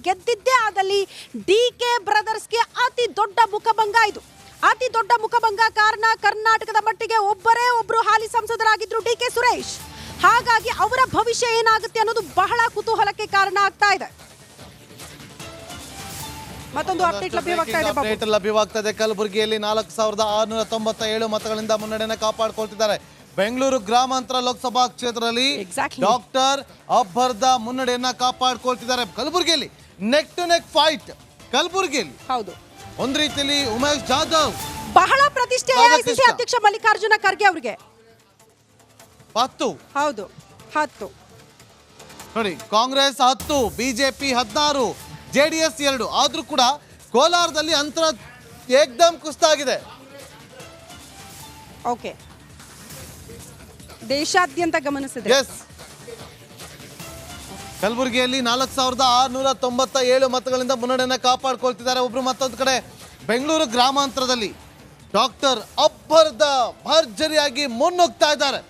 ಗೆದ್ದಿದ್ದೇ ಆದಲ್ಲಿ DK ಬ್ರದರ್ಸ್ಗೆ ಅತಿ ದೊಡ್ಡ ಮುಖಭಂಗ ಇದು. ಅತಿ ದೊಡ್ಡ ಮುಖಭಂಗ ಕಾರಣ ಕರ್ನಾಟಕದ ಮಟ್ಟಿಗೆ ಒಬ್ಬರು ಹಾಲಿ ಸಂಸದರಾಗಿದ್ರು DK ಸುರೇಶ್. ಹಾಗಾಗಿ ಅವರ ಭವಿಷ್ಯ ಏನಾಗುತ್ತೆ ಅನ್ನೋದು ಬಹಳ ಕುತೂಹಲಕ್ಕೆ ಕಾರಣ ಆಗ್ತಾ ಇದೆ. ಮತ್ತೊಂದು ಅಪ್ಡೇಟ್ ಲಭ್ಯವಾಗ್ತಾ ಇದೆ. ಕಲಬುರಗಿಯಲ್ಲಿ 4697 ಮತಗಳಿಂದ ಮುನ್ನಡೆಯನ್ನು ಕಾಪಾಡಿಕೊಳ್ತಿದ್ದಾರೆ. ಬೆಂಗಳೂರು ಗ್ರಾಮಾಂತರ ಲೋಕಸಭಾ ಕ್ಷೇತ್ರದಲ್ಲಿ ಡಾಕ್ಟರ್ ಅಬ್ಬರ್ದ ಮುನ್ನಡೆಯನ್ನ ಕಾಪಾಡಿಕೊಳ್ತಿದ್ದಾರೆ. ಕಲಬುರಗಿಯಲ್ಲಿ ನೆಕ್ ಟು ನೆಕ್ ಫೈಟ್. ಕಲಬುರಗಿಯಲ್ಲಿ ಹೌದು, ಒಂದು ರೀತಿಯಲ್ಲಿ ಉಮೇಶ್ ಜಾಧವ್ ಬಹಳ ಪ್ರತಿಷ್ಠೆ AICC ಅಧ್ಯಕ್ಷ ಮಲ್ಲಿಕಾರ್ಜುನ ಖರ್ಗೆ ಅವರಿಗೆ 10. ಹೌದು 10 ನೋಡಿ, ಕಾಂಗ್ರೆಸ್ 10, ಬಿಜೆಪಿ 16, JDS 2. ಆದ್ರೂ ಕೂಡ ಕೋಲಾರದಲ್ಲಿ ಅಂತರ ಏಕ್ದಮ್ ಕುಸ್ತಾಗಿದೆ. ಓಕೆ, ದೇಶಾದ್ಯಂತ ಗಮನಿಸಿದ್ರೆ ಕಲಬುರಗಿಯಲ್ಲಿ 4697 ಮತಗಳಿಂದ ಮುನ್ನಡೆಯನ್ನ ಕಾಪಾಡಿಕೊಳ್ತಿದ್ದಾರೆ ಒಬ್ರು. ಮತ್ತೊಂದು ಕಡೆ ಬೆಂಗಳೂರು ಗ್ರಾಮಾಂತರದಲ್ಲಿ ಡಾಕ್ಟರ್ ಅಬ್ಬರ್ದ ಭರ್ಜರಿಯಾಗಿ ಮುನ್ನುಗ್ತಾ ಇದ್ದಾರೆ.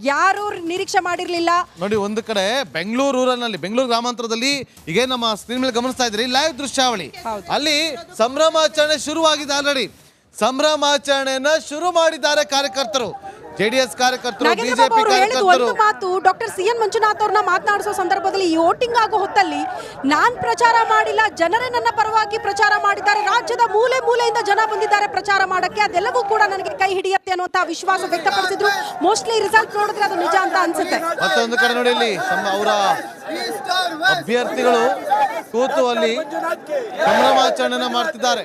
ಯಾರು ನಿರೀಕ್ಷೆ ಮಾಡಿರ್ಲಿಲ್ಲ. ನೋಡಿ, ಒಂದು ಕಡೆ ಬೆಂಗಳೂರು ಗ್ರಾಮಾಂತರದಲ್ಲಿ ಈಗ ನಮ್ಮ ಸ್ಕ್ರೀನ್ ಮೇಲೆ ಗಮನಿಸ್ತಾ ಇದ್ರಿ ಲೈವ್ ದೃಶ್ಯಾವಳಿ. ಅಲ್ಲಿ ಸಂಭ್ರಮಾಚರಣೆ ಶುರುವಾಗಿದೆ. ಆಲ್ರೆಡಿ ಸಂಭ್ರಮಾಚರಣೆಯನ್ನ ಶುರು ಮಾಡಿದ್ದಾರೆ ಕಾರ್ಯಕರ್ತರು, JDS ಕಾರ್ಯಕರ್ತರು, ಬಿಜೆಪಿ ಕಾರ್ಯಕರ್ತರು. ಮಾತು ಡಾಕ್ಟರ್ CN ಮಂಜುನಾಥ್ ಅವ್ರನ್ನ ಮಾತನಾಡಿಸೋ ಸಂದರ್ಭದಲ್ಲಿ ಈ ವೋಟಿಂಗ್ ಆಗೋ ಹೊತ್ತಲ್ಲಿ ನಾನ್ ಪ್ರಚಾರ ಮಾಡಿಲ್ಲ, ಜನರೇ ನನ್ನ ಪರವಾಗಿ ಪ್ರಚಾರ ಮಾಡಿದ್ದಾರೆ, ರಾಜ್ಯದ ಮೂಲೆ ಮೂಲೆಯಿಂದ ಜನ ಬಂದಿದ್ದಾರೆ ಪ್ರಚಾರ ಮಾಡಕ್ಕೆ, ಅದೆಲ್ಲವೂ ಕೂಡ ನನಗೆ ಕೈ ಹಿಡಿಯುತ್ತೆ ಅನ್ನುವಂತ ವಿಶ್ವಾಸ ವ್ಯಕ್ತಪಡಿಸಿದ್ರು. ಮೋಸ್ಟ್ಲಿ ರಿಸಲ್ಟ್ ನೋಡಿದ್ರೆ ಅದು ನಿಜ ಅಂತ ಅನ್ಸುತ್ತೆ. ಮತ್ತೊಂದು ಕಡೆ ನೋಡಿ, ಇಲ್ಲಿ ಅವರ ಅಭ್ಯರ್ಥಿಗಳು ಕೂತು ಅಲ್ಲಿ ಸಂಭ್ರಮಾಚರಣೆ ಮಾಡ್ತಿದ್ದಾರೆ.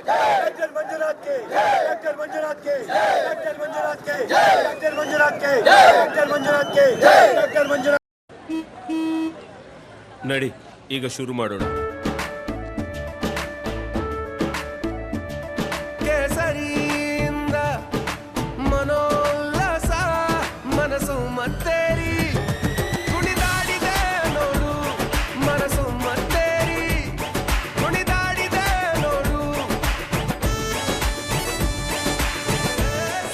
ನಡಿ, ಈಗ ಶುರು ಮಾಡೋಣ. ಕೇಸರಿಯಿಂದ ಮನೋಲ್ಲಾಸ ಮನಸ್ಸು ಮತ್ತೇರಿ ಕುಣಿದಾಡಿದೆ ನೋಡು, ಮನಸ್ಸು ಮತ್ತೇರಿ ಕುಣಿದಾಡಿದೆ ನೋಡು.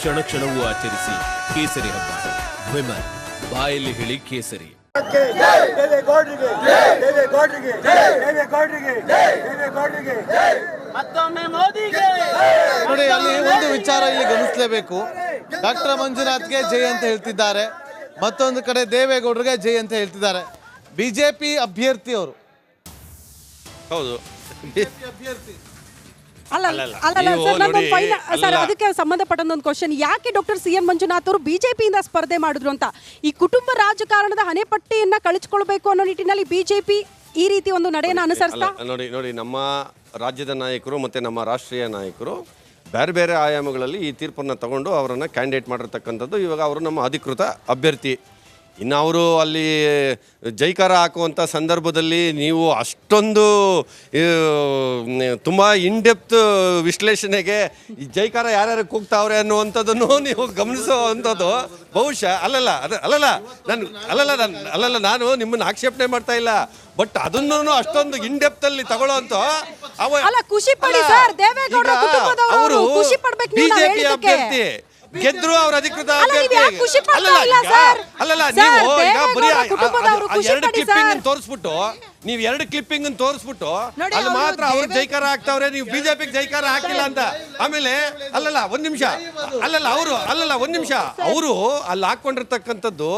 ಕ್ಷಣ ಕ್ಷಣವೂ ಆಚರಿಸಿ ಕೇಸರಿ ಹಬ್ಬ. ವಿಮಲ್ ಬಾಯಲ್ಲಿ ಹೇಳಿ ಕೇಸರಿ. ನೋಡಿ, ಅಲ್ಲಿ ಒಂದು ವಿಚಾರ ಇಲ್ಲಿ ಗಮನಿಸಲೇಬೇಕು. ಡಾಕ್ಟರ್ ಮಂಜುನಾಥ್ಗೆ ಜೈ ಅಂತ ಹೇಳ್ತಿದ್ದಾರೆ, ಮತ್ತೊಂದು ಕಡೆ ದೇವೇಗೌಡರಿಗೆ ಜೈ ಅಂತ ಹೇಳ್ತಿದ್ದಾರೆ. ಬಿಜೆಪಿ ಅಭ್ಯರ್ಥಿ ಅವರು. ಹೌದು, ಅಭ್ಯರ್ಥಿ ಸರ್, ಅದಕ್ಕೆ ಸಂಬಂಧಪಟ್ಟಂತ ಒಂದು ಕ್ವಶನ್, ಯಾಕೆ ಡಾಕ್ಟರ್ CN ಮಂಜುನಾಥ್ ಅವರು ಬಿಜೆಪಿಯಿಂದ ಸ್ಪರ್ಧೆ ಮಾಡಿದ್ರು ಅಂತ. ಈ ಕುಟುಂಬ ರಾಜಕಾರಣದ ಹಣೆಪಟ್ಟಿಯನ್ನ ಕಳಿಸ್ಕೊಳ್ಬೇಕು ಅನ್ನೋ ನಿಟ್ಟಿನಲ್ಲಿ ಬಿಜೆಪಿ ಈ ರೀತಿ ಒಂದು ನಡೆಯನ್ನು ಅನುಸರಿಸ್ತಾ. ನೋಡಿ, ನಮ್ಮ ರಾಜ್ಯದ ನಾಯಕರು ಮತ್ತು ನಮ್ಮ ರಾಷ್ಟ್ರೀಯ ನಾಯಕರು ಬೇರೆ ಬೇರೆ ಆಯಾಮಗಳಲ್ಲಿ ಈ ತೀರ್ಪನ್ನು ತಗೊಂಡು ಅವರನ್ನು ಕ್ಯಾಂಡಿಡೇಟ್ ಮಾಡಿರ್ತಕ್ಕಂಥದ್ದು. ಇವಾಗ ಅವರು ನಮ್ಮ ಅಧಿಕೃತ ಅಭ್ಯರ್ಥಿ. ಇನ್ನು ಅವರು ಅಲ್ಲಿ ಜೈಕಾರ ಹಾಕುವಂಥ ಸಂದರ್ಭದಲ್ಲಿ ನೀವು ಅಷ್ಟೊಂದು ತುಂಬ ಇನ್ಡೆಪ್ತ್ ವಿಶ್ಲೇಷಣೆಗೆ ಈ ಜೈಕಾರ ಯಾರ್ಯಾರು ಕೂಗ್ತಾವ್ರೆ ಅನ್ನುವಂಥದ್ದನ್ನು ನೀವು ಗಮನಿಸುವಂಥದ್ದು ಬಹುಶಃ ನಾನು ನಿಮ್ಮನ್ನು ಆಕ್ಷೇಪಣೆ ಮಾಡ್ತಾ ಇಲ್ಲ, ಬಟ್ ಅದನ್ನು ಅಷ್ಟೊಂದು ಇನ್ಡೆಪ್ತಲ್ಲಿ ತಗೊಳ್ಳೋಂಥ ಅವರು ಬಿಜೆಪಿ ಅಭ್ಯರ್ಥಿ ಗೆದ್ರು ಅವ್ರ ಅಧಿಕೃತ ಅಭ್ಯರ್ಥಿ. ನೀವು ಈಗ ಬರೀ ಎರಡು ಕ್ಲಿಪ್ಪಿಂಗ್ ತೋರಿಸ್ಬಿಟ್ಟು ಅಲ್ಲಿ ಮಾತ್ರ ಅವ್ರ ಜೈಕಾರ ಹಾಕ್ತಾವ್ರೆ, ನೀವು ಬಿಜೆಪಿಗೆ ಜೈಕಾರ ಹಾಕಿಲ್ಲ ಅಂತ. ಆಮೇಲೆ ಒಂದ್ ನಿಮಿಷ ಅವರು ಅಲ್ಲಿ ಹಾಕೊಂಡಿರ್ತಕ್ಕಂಥದ್ದು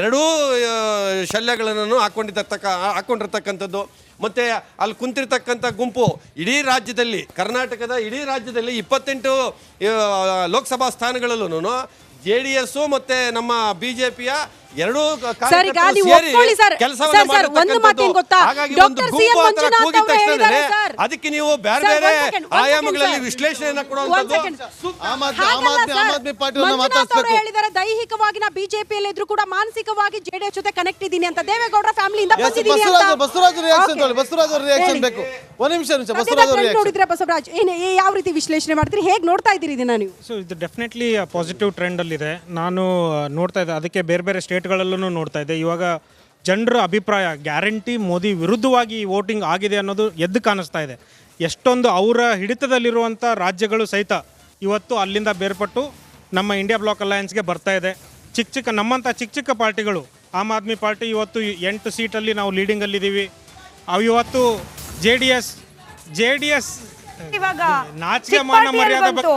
ಎರಡೂ ಶಲ್ಯಗಳನ್ನು ಹಾಕೊಂಡಿರ್ತಕ್ಕಂಥದ್ದು. ಮತ್ತೆ ಅಲ್ಲಿ ಕುಂತಿರ್ತಕ್ಕಂಥ ಗುಂಪು ಇಡೀ ರಾಜ್ಯದಲ್ಲಿ, ಕರ್ನಾಟಕದ ಇಡೀ ರಾಜ್ಯದಲ್ಲಿ 28 ಲೋಕಸಭಾ ಸ್ಥಾನಗಳಲ್ಲೂ JDS ಮತ್ತೆ ನಮ್ಮ ಬಿಜೆಪಿಯ ಎರಡೂ ಅದಕ್ಕೆ ನೀವು ಬೇರೆ ಬೇರೆ ಆಯಾಮಗಳಲ್ಲಿ ವಿಶ್ಲೇಷಣೆಯನ್ನು ಹೇಳಿದ್ದಾರೆ. ದೈಹಿಕವಾಗಿ ನಾ ಬಿಜೆಪಿಯಲ್ಲಿ ಇದ್ರು ಕೂಡ ಮಾನಸಿಕವಾಗಿ JDS ಜೊತೆ ಕನೆಕ್ಟ್ ಇದ್ದೀನಿ ಅಂತ ದೇವೇಗೌಡ ಫ್ಯಾಮಿಲಿಯಿಂದ ಬಂದಿದ್ದೀನಿ ಅಂತ. ನೋಡಿದ್ರೆ ಬಸವರಾಜ್ ಯಾವ ರೀತಿ ವಿಶ್ಲೇಷಣೆ ಮಾಡ್ತೀರಿ, ಹೇಗೆ ನೋಡ್ತಾ ಇದ್ದೀರಿ ಇದನ್ನ ನೀವು? ಸೊ ಇದು ಡೆಫಿನೆಟ್ಲಿ ಪಾಸಿಟಿವ್ ಟ್ರೆಂಡ್ ಅಲ್ಲಿ ಇದೆ. ನಾನು ನೋಡ್ತಾ ಇದ್ದೆ, ಅದಕ್ಕೆ ಬೇರೆ ಬೇರೆ ಸ್ಟೇಟ್ಗಳಲ್ಲೂ ನೋಡ್ತಾ ಇದ್ದೆ. ಇವಾಗ ಜನರ ಅಭಿಪ್ರಾಯ ಗ್ಯಾರಂಟಿ ಮೋದಿ ವಿರುದ್ಧವಾಗಿ ವೋಟಿಂಗ್ ಆಗಿದೆ ಅನ್ನೋದು ಎದ್ದು ಕಾಣಿಸ್ತಾ ಇದೆ. ಎಷ್ಟೊಂದು ಅವರ ಹಿಡಿತದಲ್ಲಿರುವಂಥ ರಾಜ್ಯಗಳು ಸಹಿತ ಇವತ್ತು ಅಲ್ಲಿಂದ ಬೇರ್ಪಟ್ಟು ನಮ್ಮ ಇಂಡಿಯಾ ಬ್ಲಾಕ್ ಅಲಯನ್ಸ್ಗೆ ಬರ್ತಾ ಇದೆ. ನಮ್ಮಂಥ ಚಿಕ್ಕ ಪಾರ್ಟಿಗಳು ಆಮ್ ಆದ್ಮಿ ಪಾರ್ಟಿ ಇವತ್ತು 8 ಸೀಟಲ್ಲಿ ನಾವು ಲೀಡಿಂಗಲ್ಲಿದ್ದೀವಿ. ಅವು ಇವತ್ತು ಜೆ ಡಿ ಎಸ್ ಇವಾಗ ನಾಚಿಕೆ ಚಿಕ್ಕ ಮಾನ ಪಾರ್ಟಿಯಲ್ಲಿ ಮರ್ಯಾದೆ ಬಂತು.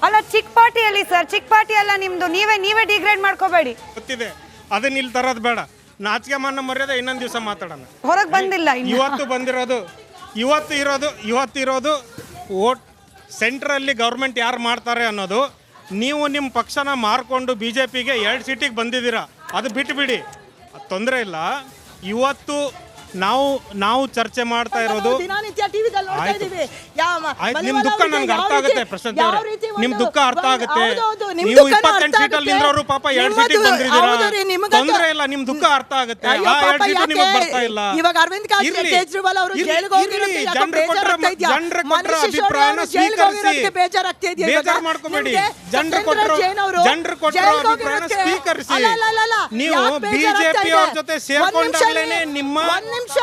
ಅಲ್ಲ ಚಿಕ್ಕ ಪಾರ್ಟಿಯಲ್ಲಿ ಸರ್, ಚಿಕ್ಕ ಪಾರ್ಟಿ ಅಲ್ಲ ನಿಮ್ದು, ನೀವೇ ಡಿಗ್ರೇಡ್ ಮಾಡ್ಕೋಬೇಡಿ. ಗೊತ್ತಿದೆ, ಅದನ್ನ ಇಲ್ಲಿ ತರೋದು ಬೇಡ. ನಾಚಿಕೆ ಮಾನ ಮರ್ಯಾದೆ ಇನ್ನೊಂದು ದಿವಸ ಮಾತಾಡೋಣ. ಹೊರಗೆ ಬಂದಿಲ್ಲ ಇನ್ನು. ಇವತ್ತು ಇರೋದು ಓಟ್ ಸೆಂಟ್ರಲ್ಲಿ ಗೌರ್ಮೆಂಟ್ ಯಾರು ಮಾಡ್ತಾರೆ ಅನ್ನೋದು. ನೀವು ನಿಮ್ಮ ಪಕ್ಷನ ಮಾರ್ಕೊಂಡು BJPಗೆ 2 ಸೀಟಿಗೆ ಬಂದಿದ್ದೀರಾ, ಅದು ಬಿಟ್ಟುಬಿಡಿ, ತೊಂದರೆ ಇಲ್ಲ. ಇವತ್ತು ನಾವು ಚರ್ಚೆ ಮಾಡ್ತಾ ಇರೋದು ದಿನನಿತ್ಯ ಟಿವಿದಲ್ಲಿ ನೋಡ್ತಾ ಇದೀವಿ. ಆಯ್ತು, ನಿಮ್ ದುಃಖ ನನ್ಗೆ ಅರ್ಥ ಆಗುತ್ತೆ ಪ್ರಶಾಂತ್ ಅವರೇ, ನಿಮ್ ದುಃಖ ಅರ್ಥ ಆಗುತ್ತೆ. ನಿಮ್ ನೀವು ದುಃಖನೂ 28 ಅರ್ಥ ಸೀಟಲ್ಲಿ ಆಗುತ್ತೆ. ನಿಂದ್ರವರು ಪಾಪ 2 ಸೀಟಿಗೆ ಬಂದಿದ್ದೀರಾ, ಹೌದು ರೀ, ನಿಮ್ಗಂತೂ- ತೊಂದರೆ ಇಲ್ಲ, ನಿಮ್ ದುಃಖ ಅರ್ಥ ಆಗುತ್ತೆ. ಅಯ್ಯೋ ಆ 2 ಪಾಪ ಸೀಟು ಯಾಕೆ? ನಿಮಗೆ ಬರ್ತಾ ಇಲ್ಲ. ಇವಾಗ ಅರವಿಂದ್ ಕೇಜ್ರಿವಾಲ್ ಅವರು ಜೈಲಿಗೆ ಹೋಗಿರೋದಕ್ಕೆ ಯಾಕೋ ಬೇಜಾರಾಗ್ತಾ ಇದೆಯಾ? ಜನರ ಮನೀಶ್ ಸಿಸೋಡಿಯಾ ಅಭಿಪ್ರಾಯನ ಅವರು ಜೈಲಿಗೆ ಹೋಗಿರೋದಕ್ಕೆ ಸ್ವೀಕರಿಸಿ, ಬೇಜಾರಾಗ್ತಾ ಇದೆಯಾ? ಇವಾಗ ಬೇಜಾರು ಮಾಡ್ಕೋಬೇಡಿ. ನಿಮ್ಗೆ ಜನರು ಸತ್ಯೇಂದ್ರ ಜೈನ್ ಅವರು ಕೊಟ್ಟರು ಜೈಲಿಗೆ ಅಭಿಪ್ರಾಯನ ಹೋಗಿರೋದಕ್ಕೆ- ಸ್ವೀಕರಿಸಿ. ಅಲ್ಲ, ನೀವು ಯಾಕೆ ಬೇಜಾರಾಗ್ತಾ BJP ಇದೆ? ಅವ್ರ ಜೊತೆ ಸೇರ್ಕೊಂಡಾಗ್ಲೇನೆ ಒಂದ್ ನಿಮಿಷ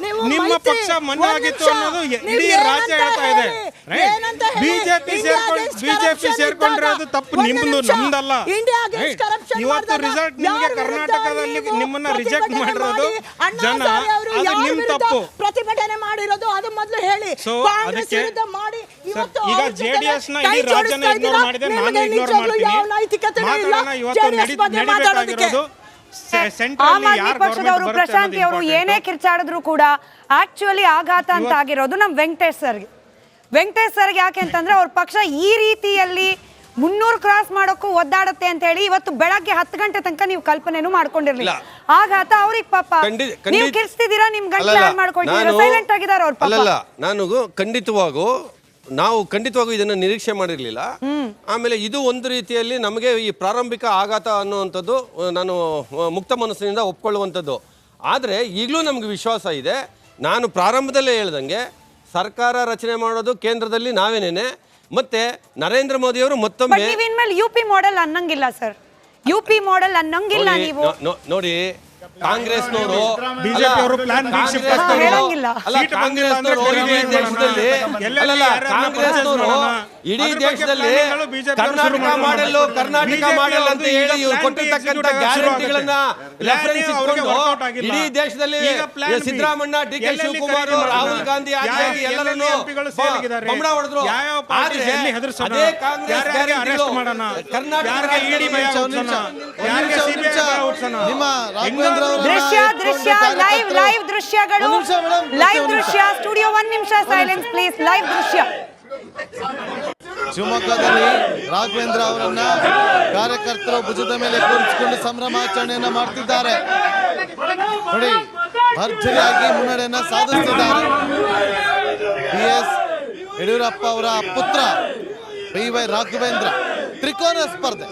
ನೀವು ನಿಮ್ಮ ಮೈತ್ರಿ- ಪಕ್ಷ ಮನೆ ಒಂದ್ ಆಗಿತ್ತು ನಿಮಿಷ. ಅನ್ನೋದು ನೀವು ಇಡೀ ರಾಜ್ಯ ಏನಂತ ಹೇಳ್ತಾ ಇದೆ. ಹೇಳಿ? ಏನಂತ ಹೇಳಿ? ಬಿಜೆಪಿ India against corruption ಸೇರ್ಕೊಂಡಿರೋದು ಇದ್ದಾಗ ತಪ್ಪು, ಒಂದ್ ನಿಮ್ದು ನಿಮಿಷ. ನಮ್ದಲ್ಲ. India against corruption ಇವತ್ತು ಮಾಡಿದಾಗ ರಿಸಲ್ಟ್ ಯಾರ ನಿಮಗೆ ವಿರುದ್ಧ ಕರ್ನಾಟಕದಲ್ಲಿ ನೀವು ನಿಮ್ಮನ್ನ ರಿಜೆಕ್ಟ್ ಪ್ರತಿಭಟನೆ ಮಾಡಿರೋದು ಮಾಡಿ? ಅಣ್ಣಾ ಜನ, ಹಜಾರೆ ಅವರು ಅದು ಯಾರ ನಿಮ್ ವಿರುದ್ಧ ತಪ್ಪು. ಪ್ರತಿಭಟನೆ ಮಾಡಿರೋದು ಅದು ಮೊದಲು ಹೇಳಿ. So, ಕಾಂಗ್ರೆಸ್ ಅದಕ್ಕೆ ವಿರುದ್ಧ ಮಾಡಿ ಇವತ್ತು ಈಗ ಅವ್ರ ಜೊತೆಗೆ JDS ನ ಕೈ ಇಡೀ ರಾಜ್ಯನ ಜೋಡಿಸ್ತಾ ಇಗ್ನೋರ್ ಇದ್ದೀರಾ? ಮಾಡಿದೆ, ನಿಮಗೆ ನಾನು ಇಗ್ನೋರ್ ನಿಜವಾಗ್ಲೂ ಮಾಡ್ತೀನಿ. ಯಾವ ನೈತಿಕತೆನೂ ಇಲ್ಲ ಮಾತಾಡೋಣ, ಇವತ್ತು JDS ಬಗ್ಗೆ ಮಾತಾಡೋದಕ್ಕೆ. ನಡಿಬೇಕಾಗಿರೋದು ಆಮ್ ಸೆಂಟ್ರಲ್ಲಿ ಆದ್ಮಿ ಯಾರು ಪಕ್ಷದವರು ಗೌರ್ಮೆಂಟ್ ಬರುತ್ತೆ ಪ್ರಶಾಂತಿ ಅವರು ಅನ್ನೋದು ಏನೇ important. ಕಿರ್ಚಾಡಿದ್ರು ಕೂಡ ಆಕ್ಚುಲಿ ಆಘಾತ ಅಂತ ಆಗಿರೋದು ನಮ್ ವೆಂಕಟೇಶ್ ಸರ್ಗೆ. ಯಾಕೆ ಅಂತಂದ್ರೆ ಅವ್ರ ಪಕ್ಷ ಈ ರೀತಿಯಲ್ಲಿ 300 ಕ್ರಾಸ್ ಮಾಡೋಕ್ಕೂ ಒದ್ದಾಡುತ್ತೆ ಅಂತ ಹೇಳಿ ಇವತ್ತು ಬೆಳಗ್ಗೆ 10 ಗಂಟೆ ತನಕ ನೀವು ಕಲ್ಪನೆನೂ ಮಾಡ್ಕೊಂಡಿರ್ಲಿಲ್ಲ. ಆಘಾತ ಅವ್ರಿಗೆ ಪಾಪ ನೀವು ಕಿರ್ಸ್ತಿದ್ದೀರಾ, ನಿಮ್ ಗಂಟೆ ಹಾಳು ಮಾಡ್ಕೊಳ್ತೀರಾ, ಸೈಲೆಂಟ್ ಆಗಿದ್ದಾರೆ ಅವ್ರ ಪಾಪ. ಅಲ್ಲಲ್ಲ, ನಾವು ಖಂಡಿತವಾಗೂ ಇದನ್ನು ನಿರೀಕ್ಷೆ ಮಾಡಿರಲಿಲ್ಲ. ಆಮೇಲೆ ಇದು ಒಂದು ರೀತಿಯಲ್ಲಿ ನಮಗೆ ಈ ಪ್ರಾರಂಭಿಕ ಆಘಾತ ಅನ್ನುವಂಥದ್ದು ನಾನು ಮುಕ್ತ ಮನಸ್ಸಿನಿಂದ ಒಪ್ಕೊಳ್ಳುವಂಥದ್ದು. ಆದರೆ ಈಗಲೂ ನಮಗೆ ವಿಶ್ವಾಸ ಇದೆ. ನಾನು ಪ್ರಾರಂಭದಲ್ಲೇ ಹೇಳ್ದಂಗೆ ಸರ್ಕಾರ ರಚನೆ ಮಾಡೋದು ಕೇಂದ್ರದಲ್ಲಿ ನಾವೇನೇನೆ, ಮತ್ತೆ ನರೇಂದ್ರ ಮೋದಿಯವರು ಮತ್ತೊಮ್ಮೆ ಇನ್ಮೇಲೆ UP ಮಾಡೆಲ್ ಅನ್ನಂಗಿಲ್ಲ ಸರ್, UP ಮಾಡೆಲ್ ಅನ್ನಂಗಿಲ್ಲ ನೀವು. ನೋಡಿ, ಕಾಂಗ್ರೆಸ್ನವರು ಬಿಜೆಪಿ ಅವರು ಪ್ಲಾನ್ ಬಿ ಶಿಫ್ಟ್ ಆಗ್ತಾರೆ. ಹೇಳಂಗಿಲ್ಲ. ಸೀಟ್ ಬಂದಿಲ್ಲ ಅಂದ್ರೆ ಇಡೀ ದೇಶದಲ್ಲಿ ಇಡೀ ದೇಶದಲ್ಲಿ ಕರ್ನಾಟಕ ಮಾಡೆಲ್ ಅಂತ ಹೇಳಿ ಇವರು ಕೊಟ್ಟಿರ್ತಕ್ಕಂಥ ಗ್ಯಾರಂಟಿಗಳನ್ನ ರೆಫರೆನ್ಸ್ ಇಟ್ಕೊಂಡು ಇಡೀ ದೇಶದಲ್ಲಿ ಸಿದ್ದರಾಮಯ್ಯ, DK ಶಿವಕುಮಾರ್, ರಾಹುಲ್ ಗಾಂಧಿ ಆಗಿ ಎಲ್ಲರನ್ನು ಬೊಂಬಡ ಹೊಡೆದ್ರು. ಆದ್ರೆ ಅದೇ ಕಾಂಗ್ರೆಸ್ ಗ್ಯಾರಂಟಿಗಳು ಕರ್ನಾಟಕ ನಿಮ್ಮ ರಾಘವೇಂದ್ರ ಅವರ ದೃಶ್ಯ ಲೈವ್ ದೃಶ್ಯಗಳು, ಲೈವ್ ದೃಶ್ಯ ಸ್ಟುಡಿಯೋ 1 ನಿಮಿಷ ಸೈಲೆನ್ಸ್ ಪ್ಲೀಸ್. ಲೈವ್ ದೃಶ್ಯ ಶಿವಮೊಗ್ಗದಲ್ಲಿ ರಾಘವೇಂದ್ರ ಅವರನ್ನ ಕಾರ್ಯಕರ್ತರು ಭುಜದ ಮೇಲೆ ಕೂರಿಸಿಕೊಂಡು ಸಂಭ್ರಮಾಚರಣೆಯನ್ನ ಮಾಡ್ತಿದ್ದಾರೆ. ನೋಡಿ, ಭರ್ಜರಿಯಾಗಿ ಮುನ್ನಡೆಯನ್ನ ಸಾಧಿಸುತ್ತಿದ್ದಾರೆ. BS ಯಡಿಯೂರಪ್ಪ ಅವರ ಪುತ್ರ BY ರಾಘವೇಂದ್ರ ತ್ರಿಕೋನ ಸ್ಪರ್ಧೆ.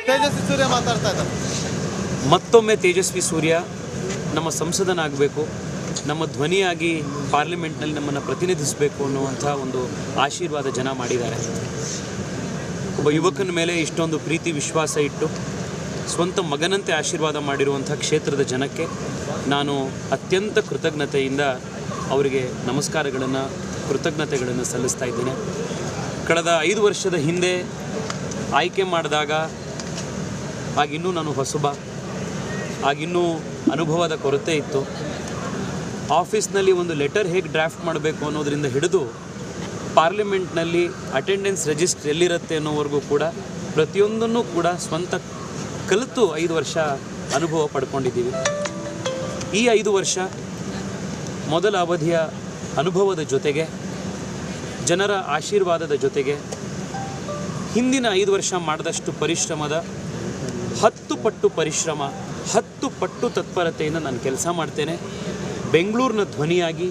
ತೇಜಸ್ವಿ ಸೂರ್ಯ ಮಾತಾಡ್ತಾ ಇದ್ದಾರೆ. ಮತ್ತೊಮ್ಮೆ ತೇಜಸ್ವಿ ಸೂರ್ಯ ನಮ್ಮ ಸಂಸದನಾಗಬೇಕು, ನಮ್ಮ ಧ್ವನಿಯಾಗಿ ಪಾರ್ಲಿಮೆಂಟ್ನಲ್ಲಿ ನಮ್ಮನ್ನು ಪ್ರತಿನಿಧಿಸಬೇಕು ಅನ್ನುವಂಥ ಒಂದು ಆಶೀರ್ವಾದ ಜನ ಮಾಡಿದ್ದಾರೆ. ಒಬ್ಬ ಯುವಕನ ಮೇಲೆ ಇಷ್ಟೊಂದು ಪ್ರೀತಿ ವಿಶ್ವಾಸ ಇಟ್ಟು ಸ್ವಂತ ಮಗನಂತೆ ಆಶೀರ್ವಾದ ಮಾಡಿರುವಂಥ ಕ್ಷೇತ್ರದ ಜನಕ್ಕೆ ನಾನು ಅತ್ಯಂತ ಕೃತಜ್ಞತೆಯಿಂದ ಅವರಿಗೆ ನಮಸ್ಕಾರಗಳನ್ನು, ಕೃತಜ್ಞತೆಗಳನ್ನು ಸಲ್ಲಿಸ್ತಾ ಇದ್ದೇನೆ. ಕಳೆದ 5 ವರ್ಷದ ಹಿಂದೆ ಆಯ್ಕೆ ಮಾಡಿದಾಗ ಆಗಿನ್ನೂ ನಾನು ಹೊಸಬ, ಆಗಿನ್ನೂ ಅನುಭವದ ಕೊರತೆ ಇತ್ತು. ಆಫೀಸ್ನಲ್ಲಿ ಒಂದು ಲೆಟರ್ ಹೇಗೆ ಡ್ರಾಫ್ಟ್ ಮಾಡಬೇಕು ಅನ್ನೋದರಿಂದ ಹಿಡಿದು ಪಾರ್ಲಿಮೆಂಟ್ನಲ್ಲಿ ಅಟೆಂಡೆನ್ಸ್ ರಿಜಿಸ್ಟರ್ ಎಲ್ಲಿರುತ್ತೆ ಅನ್ನೋವರೆಗೂ ಕೂಡ ಪ್ರತಿಯೊಂದನ್ನು ಕೂಡ ಸ್ವಂತ ಕಲಿತು 5 ವರ್ಷ ಅನುಭವ ಪಡ್ಕೊಂಡಿದ್ದೀವಿ. ಈ 5 ವರ್ಷ ಮೊದಲ ಅವಧಿಯ ಅನುಭವದ ಜೊತೆಗೆ, ಜನರ ಆಶೀರ್ವಾದದ ಜೊತೆಗೆ, ಹಿಂದಿನ 5 ವರ್ಷ ಮಾಡಿದಷ್ಟು ಪರಿಶ್ರಮದ 10 ಪಟ್ಟು ಪರಿಶ್ರಮ, 10 ಪಟ್ಟು ತತ್ಪರತೆಯಿಂದ ನಾನು ಕೆಲಸ ಮಾಡ್ತೇನೆ. ಬೆಂಗಳೂರಿನ ಧ್ವನಿಯಾಗಿ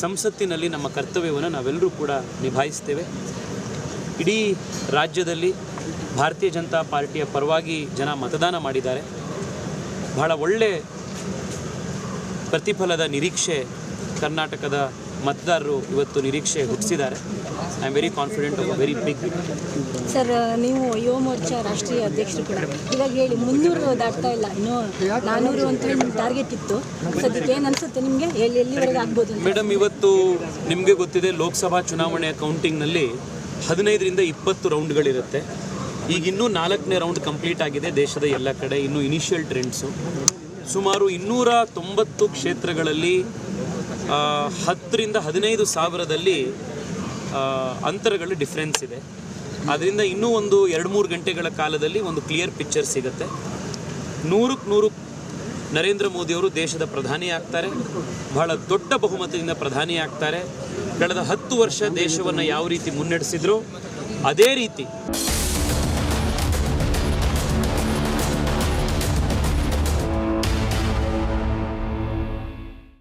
ಸಂಸತ್ತಿನಲ್ಲಿ ನಮ್ಮ ಕರ್ತವ್ಯವನ್ನು ನಾವೆಲ್ಲರೂ ಕೂಡ ನಿಭಾಯಿಸ್ತೇವೆ. ಇಡೀ ರಾಜ್ಯದಲ್ಲಿ ಭಾರತೀಯ ಜನತಾ ಪಾರ್ಟಿಯ ಪರವಾಗಿ ಜನ ಮತದಾನ ಮಾಡಿದ್ದಾರೆ. ಬಹಳ ಒಳ್ಳೆ ಪ್ರತಿಫಲದ ನಿರೀಕ್ಷೆ ಕರ್ನಾಟಕದ ಮತದಾರರು ಇವತ್ತು ನಿರೀಕ್ಷೆ ಹುಟ್ಟಿಸಿದ್ದಾರೆ. I am very confident of a very big victory. Sir, ನೀವು ಯುವ ಮೋರ್ಚಾ ರಾಷ್ಟ್ರೀಯ ಅಧ್ಯಕ್ಷರು ಕೂಡ ಇವಾಗ ಹೇಳಿ 300 ದಾಟ್ತಾ ಇಲ್ಲ, ಇನ್ನೂ 400 ಅಂತ ಹೇಳಿ ನಿಮ್ಮ ಟಾರ್ಗೆಟ್ ಇತ್ತು. ಸದ್ಯಕ್ಕೆ ಏನು ಅನಿಸುತ್ತೆ ನಿಮಗೆ, ಎಲ್ಲಿವರೆಗೆ ಆಗ್ಬೋದು? ಮೇಡಮ್, ಇವತ್ತು ನಿಮಗೆ ಗೊತ್ತಿದೆ, ಲೋಕಸಭಾ ಚುನಾವಣೆಯ ಕೌಂಟಿಂಗ್ನಲ್ಲಿ 15ರಿಂದ 20 ರೌಂಡ್ಗಳಿರುತ್ತೆ. ಈಗ ಇನ್ನೂ 4ನೇ ರೌಂಡ್ ಕಂಪ್ಲೀಟ್ ಆಗಿದೆ ದೇಶದ ಎಲ್ಲ ಕಡೆ. ಇನ್ನೂ ಇನಿಷಿಯಲ್ ಟ್ರೆಂಡ್ಸು ಸುಮಾರು 290 ಕ್ಷೇತ್ರಗಳಲ್ಲಿ 10ರಿಂದ 15 ಸಾವಿರದಲ್ಲಿ ಅಂತರಗಳು ಡಿಫ್ರೆನ್ಸ್ ಇದೆ. ಅದರಿಂದ ಇನ್ನೂ ಒಂದು 2-3 ಗಂಟೆಗಳ ಕಾಲದಲ್ಲಿ ಒಂದು ಕ್ಲಿಯರ್ ಪಿಕ್ಚರ್ ಸಿಗುತ್ತೆ. 100ಕ್ಕೆ 100 ನರೇಂದ್ರ ಮೋದಿಯವರು ದೇಶದ ಪ್ರಧಾನಿ ಆಗ್ತಾರೆ, ಬಹಳ ದೊಡ್ಡ ಬಹುಮತದಿಂದ ಪ್ರಧಾನಿ ಆಗ್ತಾರೆ. ಕಳೆದ 10 ವರ್ಷ ದೇಶವನ್ನು ಯಾವ ರೀತಿ ಮುನ್ನಡೆಸಿದ್ರು ಅದೇ ರೀತಿ